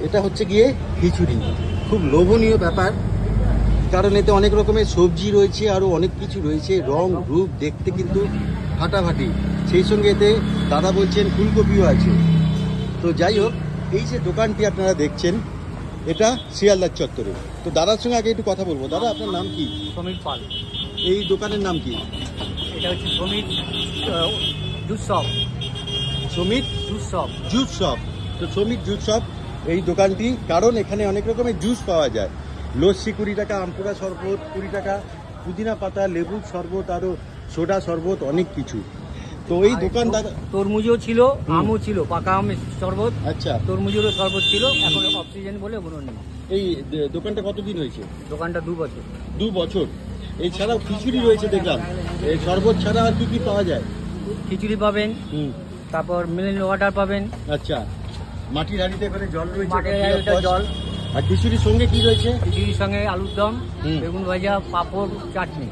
এটা হচ্ছে গিয়ে খিচুড়ি, খুব লোভনীয় ব্যাপার, কারণ এতে অনেক রকমের সবজি রয়েছে, আরও অনেক কিছু রয়েছে, রং রূপ দেখতে কিন্তু ফাটাফাটি। সেই সঙ্গে এতে দাদা বলছেন ফুলকপিও আছে। তো যাই হোক, এই যে দোকানটি আপনারা দেখছেন এটা শিয়ালদার চত্বরে। তো দাদার সঙ্গে আগে একটু কথা বলবো। দাদা, আপনার নাম কি? সমীর পাল। এই দোকানের নাম কি? এটা হচ্ছে Samir juice shop. Samir juice shop. Juice shop. তো সমীর জুস শপ এই দোকানটি, কারণ এখানে অনেক রকমের জুস পাওয়া যায়। লস্যি 20 টাকা, আমপুরা শরবত 20 টাকা, পুদিনা পাতা, লেবুর শরবত, আরও সোডা শরবত, অনেক কিছু। তো এই দোকানদার তরমুজও ছিল, আমও ছিল, পাকা আমের শরবত। আচ্ছা, তরমুজেরও শরবত ছিল, এখন অক্সিজেন বলে ওগুলো নেই। এই দোকানটা কতদিন হয়েছে? দোকানটা 2 বছর। 2 বছর। এছাড়াও খিচুড়ি রয়েছে দেখলাম, এই শরবত ছাড়া আর কি কি পাওয়া যায়? খিচুড়ি পাবেন, তারপর মিনারেল ওয়াটার পাবেন। আচ্ছা, মাটির হাঁড়িতে করে জল রয়েছে, মাটির হাঁড়িতে জল। আর খিচুড়ির সঙ্গে কি রয়েছে? খিচুড়ির সঙ্গে আলুর দম, বেগুন ভাজা, পাঁপড়, চাটনি।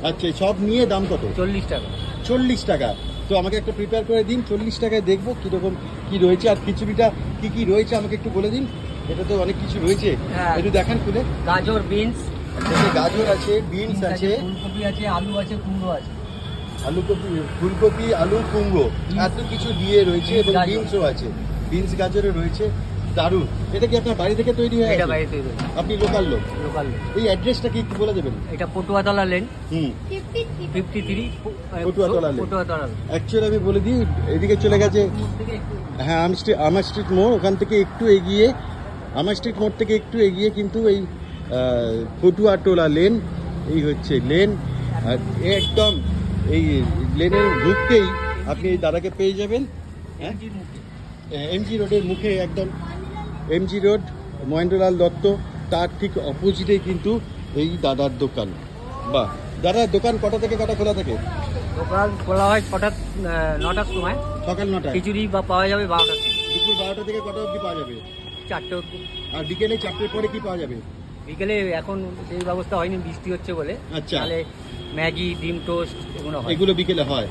আচ্ছা, সব নিয়ে দাম কত? 40 টাকা। 40 টাকা। তো আমাকে একটা প্রিপেয়ার করে দিন, 40 টাকায় দেখবো কিরকম কি রয়েছে। আর খিচুড়িটা কি কি রয়েছে আমাকে একটু বলে দিন। এটা তো অনেক কিছু রয়েছে, একটু দেখান খুলে। গাজর, বিনস, গাজর আছে, বিনস আছে, ফুলকপি আছে, আলু আছে, কুমড়ো আছে। আলুকপি, ফুলকপি, আলু, কুমড়ো, এত কিছু দিয়ে রয়েছে, এবং বিনসও আছে, বিনস গাজরও রয়েছে। দারুণ। এটা কি আপনার বাড়ি থেকে তৈরি হয়? এটা বাড়ি তৈরি। আপনি লোকাল লোক? লোকাল লোক। এই অ্যাড্রেসটা কি একটু বলে দেবেন? এটা পটুয়াতলা লেন, 53 পটুয়াতলা লেন। পটুয়াতলা। অ্যাকচুয়ালি আমি বলে দিই, এদিকে চলে গেছে, হ্যাঁ, আমার স্ট্রিট মোড়, ওখান থেকে একটু এগিয়ে, আমার স্ট্রিট মোড় থেকে একটু এগিয়ে কিন্তু এই পটুয়াতলা লেন, এই হচ্ছে লেন। আর একদম এই লেনের ঢুকতেই আপনি এই দাদাকে পেয়ে যাবেন। হ্যাঁ, এমজি রোডের মুখে, একদম এমজি রোড, মহেন্দ্রলাল দত্ত, তার ঠিক অপোজিটেই কিন্তু এই দাদার দোকান। বাহ, দাদার দোকান কটা থেকে কটা খোলা থাকে? দোকান খোলা হয় 9টার সময়, সকাল 9টায়। খিচুড়ি বা পাওয়া যাবে 12টা। দুপুর 12টা থেকে কটা অবধি পাওয়া যাবে? 4টে অবধি। আর বিকেলে 4টের পরে কি পাওয়া যাবে? বিকেলে এখন সেই ব্যবস্থা হয়নি, বৃষ্টি হচ্ছে বলে। আচ্ছা, তাহলে ম্যাগি, ডিম টোস্ট এগুলো হয়। এগুলো বিকেলে হয়?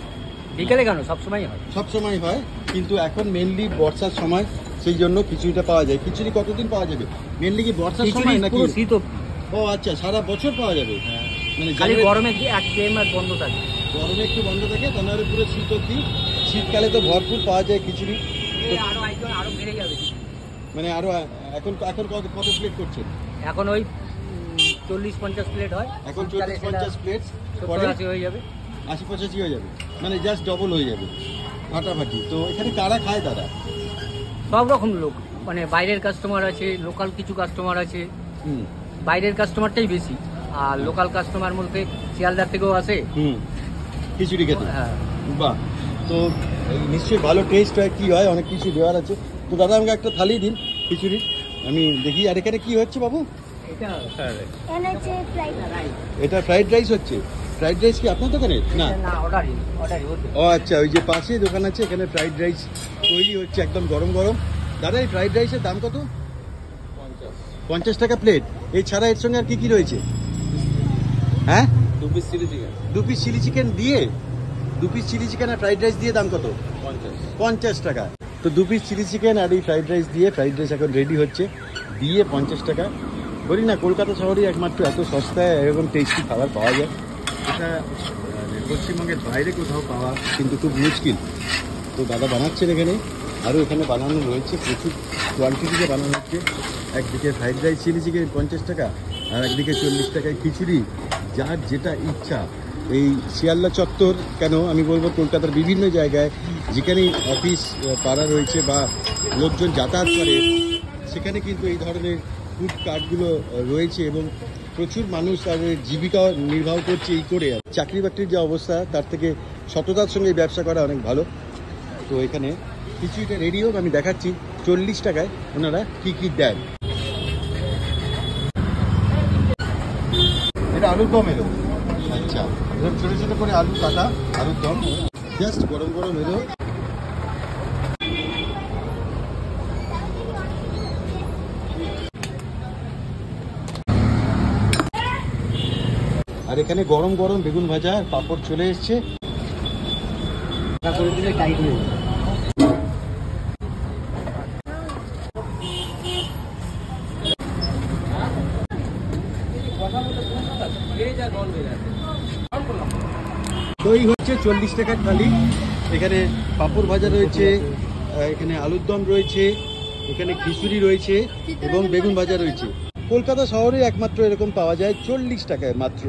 বিকেলে কেন, সবসময় হয়। সব সময় হয়, কিন্তু এখন মেনলি বর্ষার সময়, সেই জন্য খিচুড়িটা পাওয়া যায়। খিচুড়ি কতদিন পাওয়া যাবে? মেনলি কি বর্ষার সময় নাকি শীত অবধি? ও আচ্ছা, সারা বছর পাওয়া যাবে। মানে খালি গরমে এক মাস বন্ধ থাকে। গরমে একটু বন্ধ থাকে, তাহলে পুরো শীত অবধি। শীতকালে তো ভরপুর পাওয়া যায় খিচুড়ি। আরো বেড়ে যাবে, মানে আরো এখন কত প্লেট করছেন? এখন ওই 40-50 প্লেট হয়। এখন 40-50 প্লেট, 70-80 হয়ে যাবে, 80-85 হয়ে যাবে, মানে জাস্ট ডবল হয়ে যাবে, ফাটাফাটি। তো এখানে কারা খায় দাদা? সব রকম লোক, মানে বাইরের কাস্টমার আছে, লোকাল কিছু কাস্টমার আছে। বাইরের কাস্টমারটাই বেশি, আর লোকাল কাস্টমার বলতে শিয়ালদার থেকেও আসে খিচুড়ি খেতে। হ্যাঁ। বাহ, তো নিশ্চয়ই ভালো টেস্ট হয়, কি হয়, অনেক কিছু দেওয়ার আছে। তো দাদা আমাকে একটা থালি দিন খিচুড়ি, আমি দেখি। আর এখানে কি হচ্ছে বাবু? এটা ফ্রাইড রাইস হচ্ছে। ফ্রাইড রাইস কি আপনার দোকানে? না, ও আচ্ছা, ওই যে পাশে দোকান আছে, এখানে ফ্রাইড রাইস তৈরি হচ্ছে, একদম গরম গরম। দাদা, এই ফ্রাইড রাইসের দাম কত? 50 টাকা প্লেট। এছাড়া এর সঙ্গে আর কি কি রয়েছে? হ্যাঁ, 2 piece chilli chicken. 2 piece chilli chicken দিয়ে, 2 পিস চিলি চিকেন আর ফ্রাইড রাইস দিয়ে দাম কত? 50 টাকা। তো 2 পিস চিলি চিকেন আর এই ফ্রাইড রাইস দিয়ে, ফ্রাইড রাইস এখন রেডি হচ্ছে, দিয়ে 50 টাকা। বলি না, কলকাতা শহরেই একমাত্র এত সস্তায় এরকম টেস্টি খাবার পাওয়া যায়। এটা পশ্চিমবঙ্গের বাইরে কোথাও পাওয়া কিন্তু খুব মুশকিল। তো দাদা বানাচ্ছেন এখানে, আরও এখানে বানানো রয়েছে, প্রচুর কোয়ান্টিটিতে বানানো হচ্ছে। একদিকে ফ্রাইড রাইস চিলি চিকেন 50 টাকা, আর একদিকে 40 টাকায় খিচুড়ি। যার যেটা ইচ্ছা। এই শিয়ালদা চত্বর কেন, আমি বলবো কলকাতার বিভিন্ন জায়গায় যেখানেই অফিস পাড়া রয়েছে বা লোকজন যাতায়াত করে, সেখানে কিন্তু এই ধরনের ফুড কার্টগুলো রয়েছে, এবং প্রচুর মানুষ তাদের জীবিকা নির্বাহ করছে এই করে। চাকরি বাকরির যে অবস্থা, তার থেকে সততার সঙ্গে ব্যবসা করা অনেক ভালো। তো এখানে খিচুড়িটা রেডি হোক, আমি দেখাচ্ছি 40 টাকায় ওনারা কি কি দেন। এটা আলুর দম এলো। আচ্ছা, এরকম ছোটো ছোটো করে আলু কাটা, আলুর দম জাস্ট গরম গরম এলো। আর এখানে গরম গরম বেগুন ভাজা আর পাঁপড় চলে এসছে। করে দিলে টাইট হয়ে যাবে। দই হচ্ছে 40 টাকার থালি। এখানে পাঁপড় ভাজা রয়েছে, এখানে আলুর দম রয়েছে, এখানে খিচুড়ি রয়েছে এবং বেগুন ভাজা রয়েছে। কলকাতা শহরে একমাত্র এরকম পাওয়া যায় 40 টাকায় মাত্র।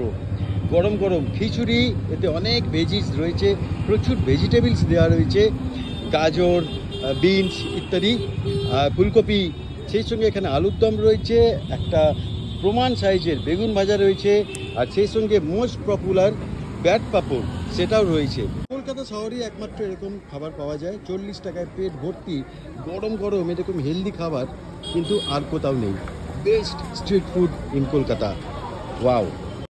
গরম গরম খিচুড়ি, এতে অনেক ভেজিস রয়েছে, প্রচুর ভেজিটেবলস দেওয়া রয়েছে, গাজর, বিনস ইত্যাদি, ফুলকপি, সেই সঙ্গে এখানে আলুর দম রয়েছে, একটা প্রমাণ সাইজের বেগুন ভাজা রয়েছে, আর সেই সঙ্গে মোস্ট পপুলার ব্যাট পাঁপড় সেটাও রয়েছে। কলকাতা শহরে একমাত্র এরকম খাবার পাওয়া যায় 40 টাকায় পেট ভর্তি গরম গরম এরকম হেলদি খাবার কিন্তু আর কোথাও নেই। Best street food in Kolkata. Wow.